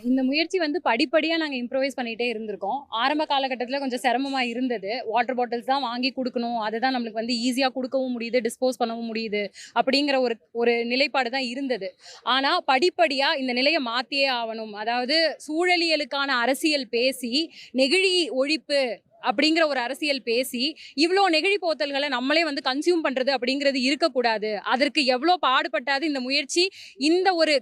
இந்த முயற்சி வந்து படிப்படியா நாங்க இம்ப்ரூவைஸ் பண்ணிட்டே இருந்திருக்கோம். ஆரம்ப காலகட்டத்தில கொஞ்சம் சிரமமா இருந்தது. வாட்டர் பாட்டில்ஸ் தான் வாங்கி குடுக்கணும். அதுதான் நம்மளுக்கு வந்து ஈஸியா குடுக்கவும் முடியுது, டிஸ்போஸ் பண்ணவும் முடியுது. அப்படிங்கிற ஒரு ஒரு நிலைப்பாடு தான் இருந்தது. ஆனா படிப்படியா இந்த நிலைய மாத்தியே ஆவணும். அதாவது சூழலியலுக்கான அரசியல் பேசி, நெகிழி ஒழிப்பு அப்படிங்கிற ஒரு அரசியல் பேசி, இவ்ளோ நெகிழி போத்தல்கள நம்மளே வந்து கன்சியூம் பண்றது அப்படிங்கிறது இருக்கக்கூடாது. அதற்கு எவ்ளோ பாடுபட்டாவது இந்த முயற்சி இந்த ஒரு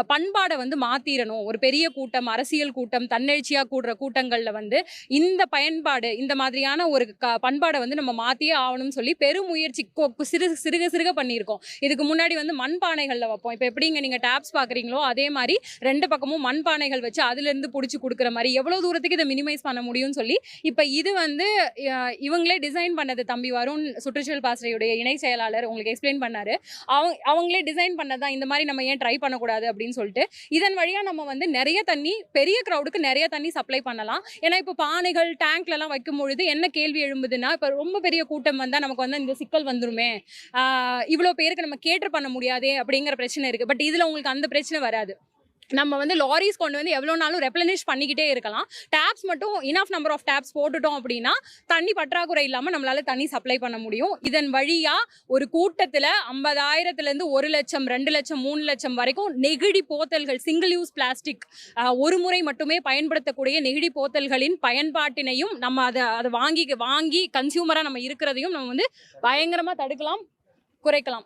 பண்பாட வந்து மாத்திரணும். ஒரு பெரிய கூட்டம், அரசியல் கூட்டம், தன்னெழுச்சியா கூடுற கூட்டங்கள்ல வந்து இந்த பயன்பாடு, இந்த மாதிரியான ஒரு பண்பாட வந்து நம்ம மாத்தியே ஆவணும்னு சொல்லி பெருமுயற்சி சிறுக சிறுக பண்ணியிருக்கோம். இதுக்கு முன்னாடி வந்து மண்பானைகள்ல வைப்போம். இப்ப எப்படிங்க நீங்க டேப்ஸ் பார்க்குறீங்களோ, அதே மாரி 2 பக்கமும் மண்பானைகள் வச்சு அதிலிருந்து புடிச்சு குடுக்குற மாரி எவ்வளோ தூரத்துக்கு இத மினிமைஸ் பண்ண முடியும்னு சொல்லி, இப்ப இது வந்து இவங்களே டிசைன் பண்ணது. தம்பி வருண் சுற்றுச்சூழல் பாசறையுடைய இணை செயலாளர் உங்களுக்கு எக்ஸ்பிளைன் பண்ணாரு. அவங்களே டிசைன் பண்ணது தான். இந்த மாரி நம்ம ஏன் ட்ரை பண்ணக்கூடாது அப்படின்னு சொல்லிட்டு, இதன் வழியா நம்ம வந்து நெறைய தண்ணி பெரிய கிரவுடுக்கு நெறைய தண்ணி சப்ளை பண்ணலாம். ஏன்னா இப்போ பானைகள், டேங்க்லலாம் வைக்கும்பொழுது என்ன கேள்வி எழும்புதுன்னா, இப்போ ரொம்ப பெரிய கூட்டம் வந்தா நமக்கு வந்து இந்த சிக்கல் வந்துருமே, இவ்வளோ பேருக்கு நம்ம கேட்டர் பண்ண முடியாதே அப்படிங்கிற பிரச்சனை இருக்கு. பட் இதுல உங்களுக்கு அந்த பிரச்சனை வராது. நம்ம வந்து லாரிஸ் கொண்டு வந்து எவ்வளோ நாளும் ரெப்ளனிஷ் பண்ணிக்கிட்டே இருக்கலாம். டேப்ஸ் மட்டும் இனஃப் நம்பர் ஆஃப் டேப்ஸ் போட்டுட்டோம் அப்படின்னா, தண்ணி பற்றாக்குறை இல்லாம நம்மளால தண்ணி சப்ளை பண்ண முடியும். இதன் வழியா ஒரு கூட்டத்துல 50,000லேருந்து 1,00,000, 2,00,000, 3,00,000 வரைக்கும் நெகிழி போத்தல்கள், சிங்கிள் யூஸ் பிளாஸ்டிக் ஒரு முறை மட்டுமே பயன்படுத்தக்கூடிய நெகிழி போத்தல்களின் பயன்பாட்டினையும் நம்ம அதை வாங்கி கன்சியூமரா நம்ம இருக்கிறதையும் நம்ம வந்து பயங்கரமா தடுக்கலாம், குறைக்கலாம்.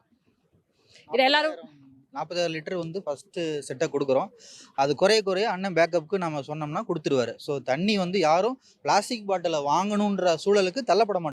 இது எல்லாரும் 40,000 லிட்டர் வந்து ஃபர்ஸ்ட் செட்டை கொடுக்குறோம். அது குறைய அண்ணன் பேக்கப்புக்கு நம்ம சொன்னோம்னா கொடுத்துருவாரு. ஸோ தண்ணி வந்து யாரும் பிளாஸ்டிக் பாட்டிலை வாங்கணுன்ற சூழலுக்கு தள்ளப்பட மாட்டாங்க.